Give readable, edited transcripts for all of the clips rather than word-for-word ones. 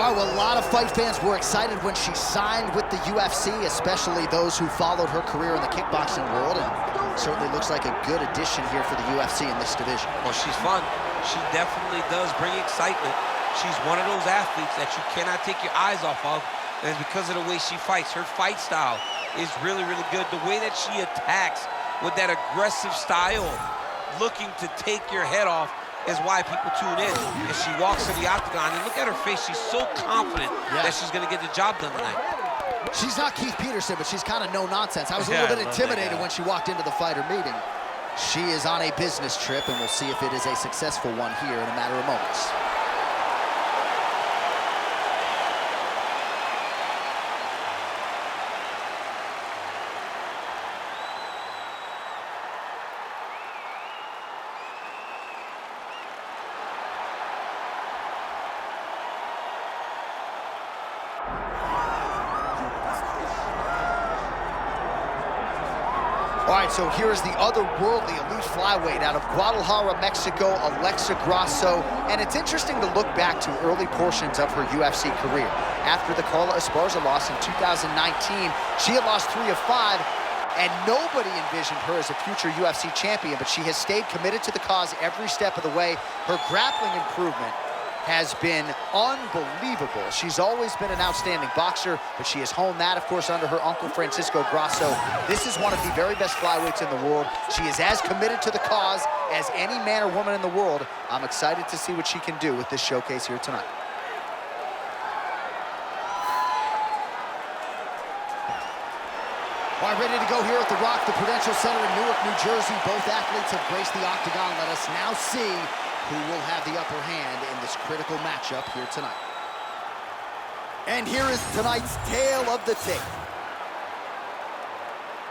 All right, well, a lot of fight fans were excited when she signed with the UFC, especially those who followed her career in the kickboxing world, and certainly looks like a good addition here for the UFC in this division. Well, she's fun. She definitely does bring excitement. She's one of those athletes that you cannot take your eyes off of, and it's because of the way she fights. Her fight style is really, really good. The way that she attacks with that aggressive style, looking to take your head off, is why people tune in. And she walks to the octagon, and look at her face. She's so confident that she's going to get the job done tonight. She's not Keith Peterson, but she's kind of no-nonsense. I was a little bit intimidated when she walked into the fighter meeting. She is on a business trip, and we'll see if it is a successful one here in a matter of moments. All right, so here is the otherworldly elite flyweight out of Guadalajara, Mexico, Alexa Grasso. And it's interesting to look back to early portions of her UFC career. After the Carla Esparza loss in 2019, she had lost 3 of 5, and nobody envisioned her as a future UFC champion, but she has stayed committed to the cause every step of the way. Her grappling improvement has been unbelievable. She's always been an outstanding boxer, but she has honed that, of course, under her uncle, Francisco Grasso. This is one of the very best flyweights in the world. She is as committed to the cause as any man or woman in the world. I'm excited to see what she can do with this showcase here tonight. All right, ready to go here at the Rock, the Prudential Center in Newark, New Jersey. Both athletes have graced the octagon. Let us now see who will have the upper hand in this critical matchup here tonight. And here is tonight's tale of the tape.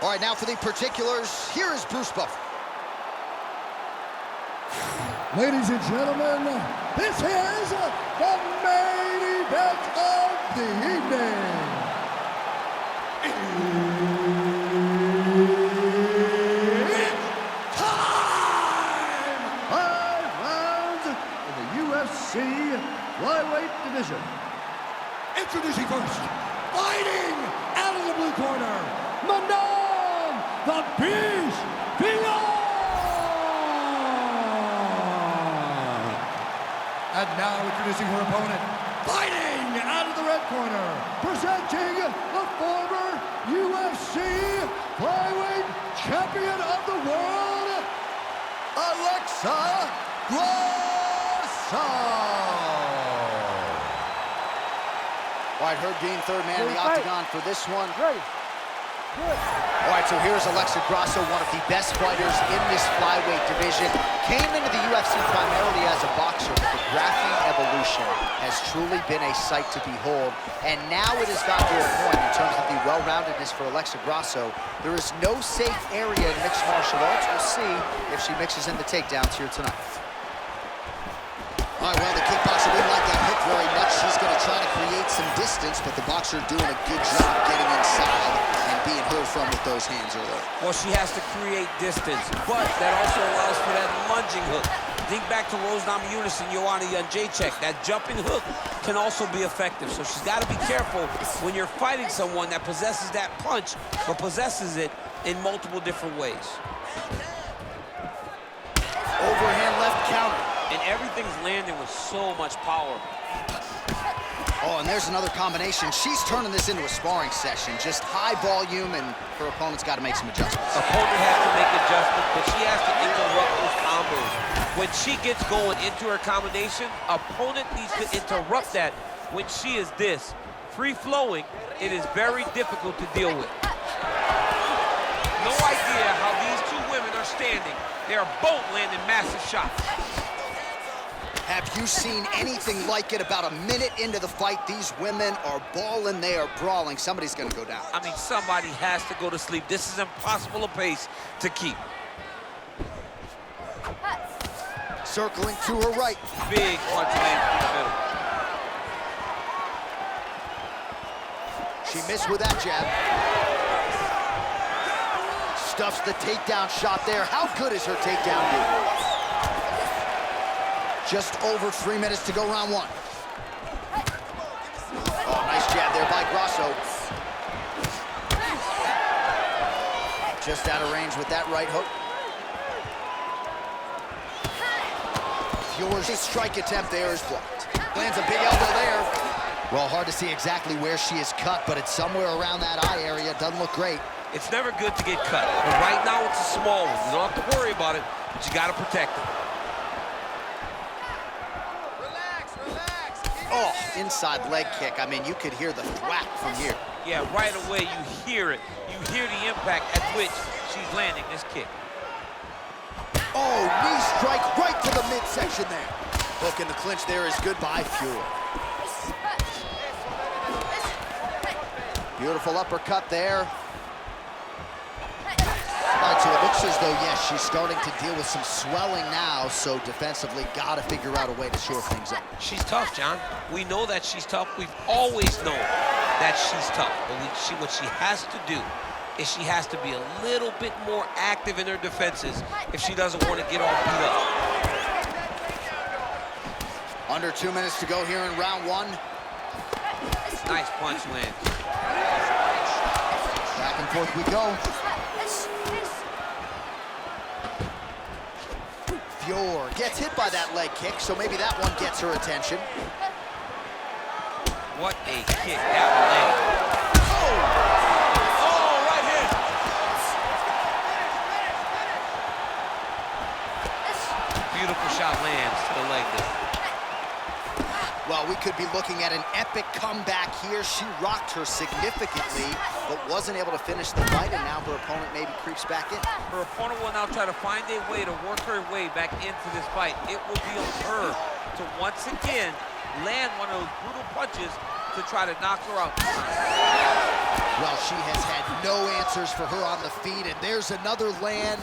All right, now for the particulars, here is Bruce Buffer. Ladies and gentlemen, this is the main event of the evening. Flyweight division. Introducing first, fighting out of the blue corner, Manon the Beast Fiorot. And now introducing her opponent, fighting out of the red corner, presenting the former UFC flyweight champion of the world, Alexa Grasso. All right, Herb Dean, third man in the octagon for this one. Ready. Good. All right, so here's Alexa Grasso, one of the best fighters in this flyweight division. Came into the UFC primarily as a boxer, but the grappling evolution has truly been a sight to behold. And now it has got to a point in terms of the well-roundedness for Alexa Grasso. There is no safe area in mixed martial arts. We'll see if she mixes in the takedowns here tonight. All right, well, the kickboxer didn't like that hook very much. She's going to try to create some distance, but the boxer doing a good job getting inside and being heard from with those hands earlier. Well, she has to create distance, but that also allows for that lunging hook. Think back to Rose Namajunas and Joanna Jędrzejczyk. That jumping hook can also be effective, so she's got to be careful when you're fighting someone that possesses that punch, but possesses it in multiple different ways. Overhand left counter. And everything's landing with so much power. Oh, and there's another combination. She's turning this into a sparring session. Just high volume, and her opponent's got to make some adjustments. Opponent has to make adjustments, but she has to interrupt those combos. When she gets going into her combination, opponent needs to interrupt that. When she is this free-flowing, it is very difficult to deal with. No idea how these two women are standing. They are both landing massive shots. Have you seen anything like it? About a minute into the fight, these women are balling, they are brawling. Somebody's gonna go down. I mean, somebody has to go to sleep. This is impossible a pace to keep. Circling to her right. Big punch lands through the middle. She missed with that jab. Stuffs the takedown shot there. How good is her takedown move? Just over 3 minutes to go, round one. there by Grasso. Just out of range with that right hook. Fiorot's strike attempt there is blocked. Lands a big elbow there. Well, hard to see exactly where she is cut, but it's somewhere around that eye area. Doesn't look great. It's never good to get cut, but right now it's a small one. You don't have to worry about it, but you got to protect it. Oh, inside leg kick. I mean, you could hear the thwack from here. Yeah, right away you hear it. You hear the impact at which she's landing this kick. Oh, knee strike right to the midsection there. Hook in the clinch there is good by Fiorot. Beautiful uppercut there. All right, so it looks as though, yes, she's starting to deal with some swelling now, so defensively got to figure out a way to shore things up. She's tough, John. We know that she's tough. We've always known that she's tough. But what she has to do is she has to be a little bit more active in her defenses if she doesn't want to get all beat up. Under 2 minutes to go here in round one. Nice punch lands. Back and forth we go. Fiorot gets hit by that leg kick, so maybe that one gets her attention. What a kick that leg. Oh, right hand. Beautiful shot lands to the leg there. Well, we could be looking at an epic comeback here. She rocked her significantly, but wasn't able to finish the fight, and now her opponent maybe creeps back in. Her opponent will now try to find a way to work her way back into this fight. It will be on her to once again land one of those brutal punches to try to knock her out. Well, she has had no answers for her on the feet, and there's another land,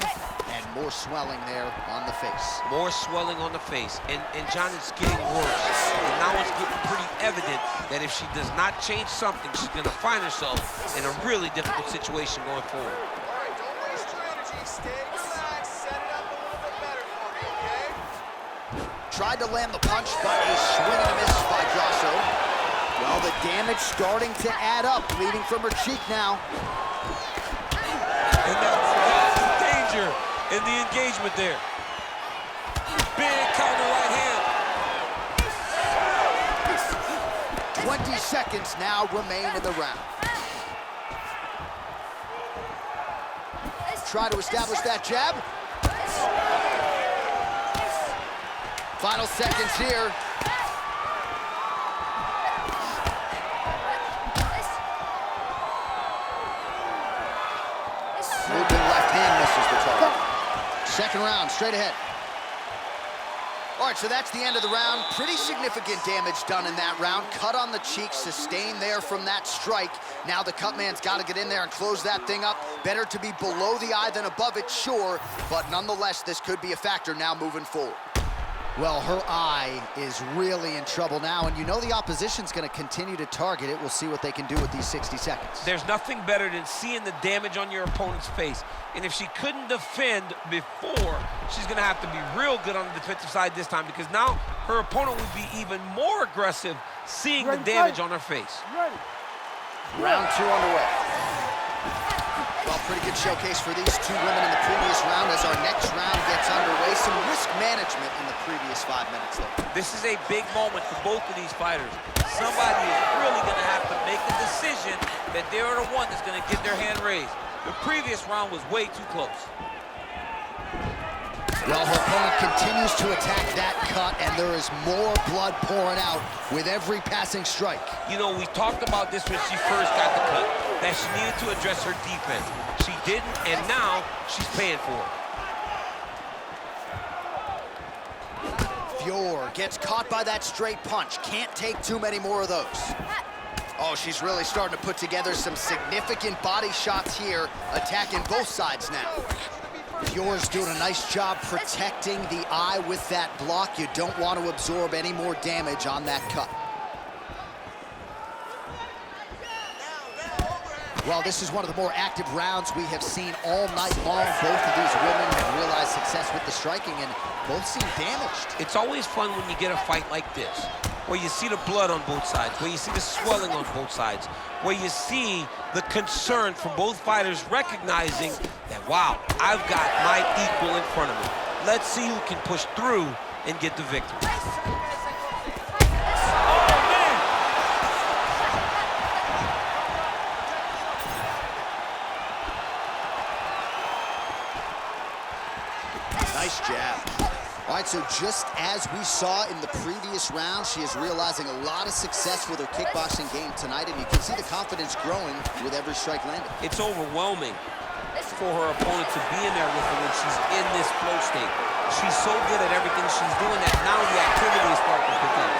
and more swelling there on the face. More swelling on the face, and John, it's getting worse. And now it's getting pretty evident that if she does not change something, she's gonna find herself in a really difficult situation going forward. All right, don't waste your energy. Stay relaxed. Set it up a little bit better for me, okay? Tried to land the punch, but a swing and a miss by Grasso. Well, the damage starting to add up, bleeding from her cheek now. And that's the danger in the engagement there. Big counter right hand. 20 seconds now remain in the round. Try to establish that jab. Final seconds here. Looping left hand misses the target. Second round, straight ahead. All right, so that's the end of the round. Pretty significant damage done in that round. Cut on the cheek, sustained there from that strike. Now the cut man's got to get in there and close that thing up. Better to be below the eye than above it, sure, but nonetheless, this could be a factor now moving forward. Well, her eye is really in trouble now, and you know the opposition's going to continue to target it. We'll see what they can do with these 60 seconds. There's nothing better than seeing the damage on your opponent's face. And if she couldn't defend before, she's going to have to be real good on the defensive side this time, because now her opponent would be even more aggressive seeing the damage on her face. Ready. Round two underway. Well, pretty good showcase for these two women in the previous round as our next round gets underway. Some risk management in the previous 5 minutes there. This is a big moment for both of these fighters. Somebody is really going to have to make a decision that they're the one that's going to get their hand raised. The previous round was way too close. Well, her opponent continues to attack that cut, and there is more blood pouring out with every passing strike. You know, we talked about this when she first got the cut, that she needed to address her defense. She didn't, and now she's paying for it. Fiorot gets caught by that straight punch. Can't take too many more of those. Oh, she's really starting to put together some significant body shots here, attacking both sides now. Fiorot's doing a nice job protecting the eye with that block. You don't want to absorb any more damage on that cut. Well, this is one of the more active rounds we have seen all night long. Both of these women have realized success with the striking, and both seem damaged. It's always fun when you get a fight like this. where you see the blood on both sides, where you see the swelling on both sides, where you see the concern from both fighters recognizing that, wow, I've got my equal in front of me. Let's see who can push through and get the victory. Nice jab. All right, so just as we saw in the previous round, she is realizing a lot of success with her kickboxing game tonight, and you can see the confidence growing with every strike landed. It's overwhelming for her opponent to be in there with her when she's in this flow state. She's so good at everything she's doing that now the activity is starting to pick up.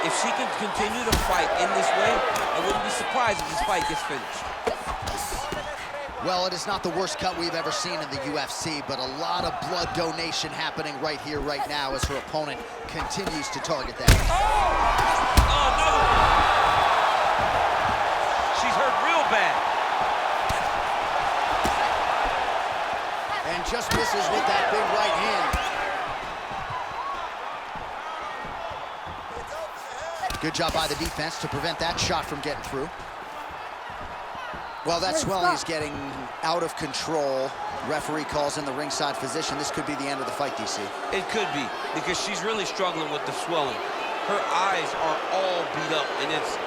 If she can continue to fight in this way, I wouldn't be surprised if this fight gets finished. Well, it is not the worst cut we've ever seen in the UFC, but a lot of blood donation happening right here, right now, as her opponent continues to target that. Oh, no! She's hurt real bad. And just misses with that big right hand. Good job by the defense to prevent that shot from getting through. Well, that swelling is getting out of control. Referee calls in the ringside physician. This could be the end of the fight, DC. It could be, because she's really struggling with the swelling. Her eyes are all beat up, and it's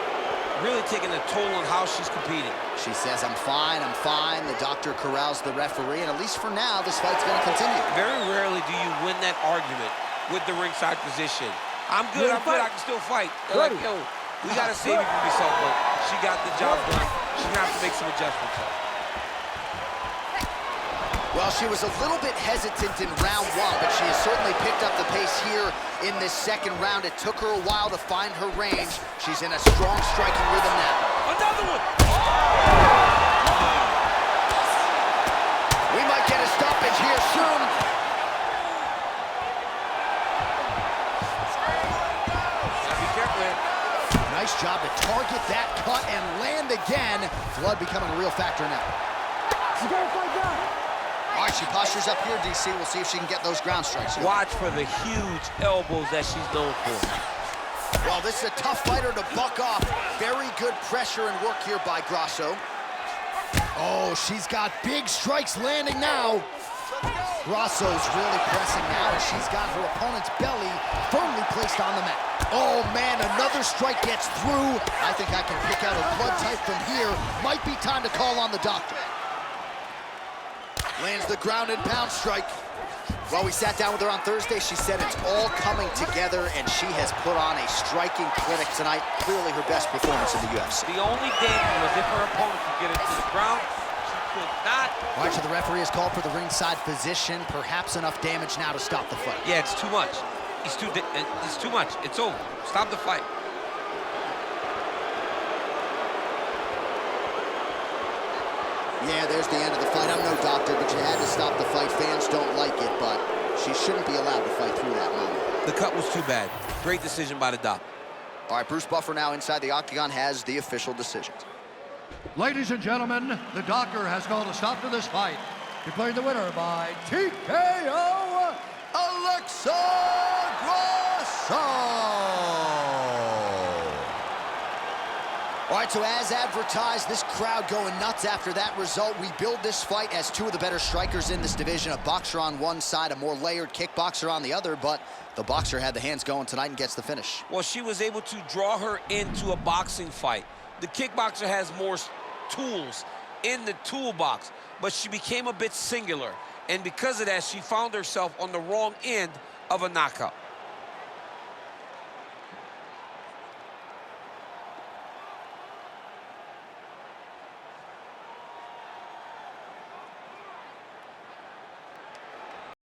really taking a toll on how she's competing. She says, I'm fine, I'm fine. The doctor corrals the referee, and at least for now, this fight's gonna continue. Very rarely do you win that argument with the ringside physician. I'm good, I can still fight. They're like, yo, we gotta save you from yourself, but she got the job done. She's gonna have to make some adjustments. Well, she was a little bit hesitant in round one, but she has certainly picked up the pace here in this second round. It took her a while to find her range. She's in a strong striking rhythm now. Another one! We might get a stoppage here soon. Be careful here. Nice job to target that cut and land again. Blood becoming a real factor now. You gotta fight back. All right, she postures up here, DC. We'll see if she can get those ground strikes here. Watch for the huge elbows that she's known for. Well, this is a tough fighter to buck off. Very good pressure and work here by Grasso. Oh, she's got big strikes landing now. Grasso's really pressing now, and she's got her opponent's belly firmly placed on the mat. Oh, man, another strike gets through. I think I can pick out a blood type from here. Might be time to call on the doctor. Lands the ground and pound strike. Well, we sat down with her on Thursday. She said it's all coming together, and she has put on a striking clinic tonight. Clearly her best performance in the UFC. The only danger was if her opponent could get it to the ground. She could not. All right, so the referee has called for the ringside physician. Perhaps enough damage now to stop the fight. Yeah, it's too much. It's too much. It's over. Stop the fight. Yeah, there's the end of the fight. I'm no doctor, but you had to stop the fight. Fans don't like it, but she shouldn't be allowed to fight through that moment. The cut was too bad. Great decision by the doc. All right, Bruce Buffer now inside the octagon has the official decisions. Ladies and gentlemen, the doctor has called a stop to this fight. Declaring the winner by TKO, Alexa Grasso. All right, so as advertised, this crowd going nuts after that result. We build this fight as two of the better strikers in this division. A boxer on one side, a more layered kickboxer on the other, but the boxer had the hands going tonight and gets the finish. Well, she was able to draw her into a boxing fight. The kickboxer has more tools in the toolbox, but she became a bit singular. And because of that, she found herself on the wrong end of a knockout.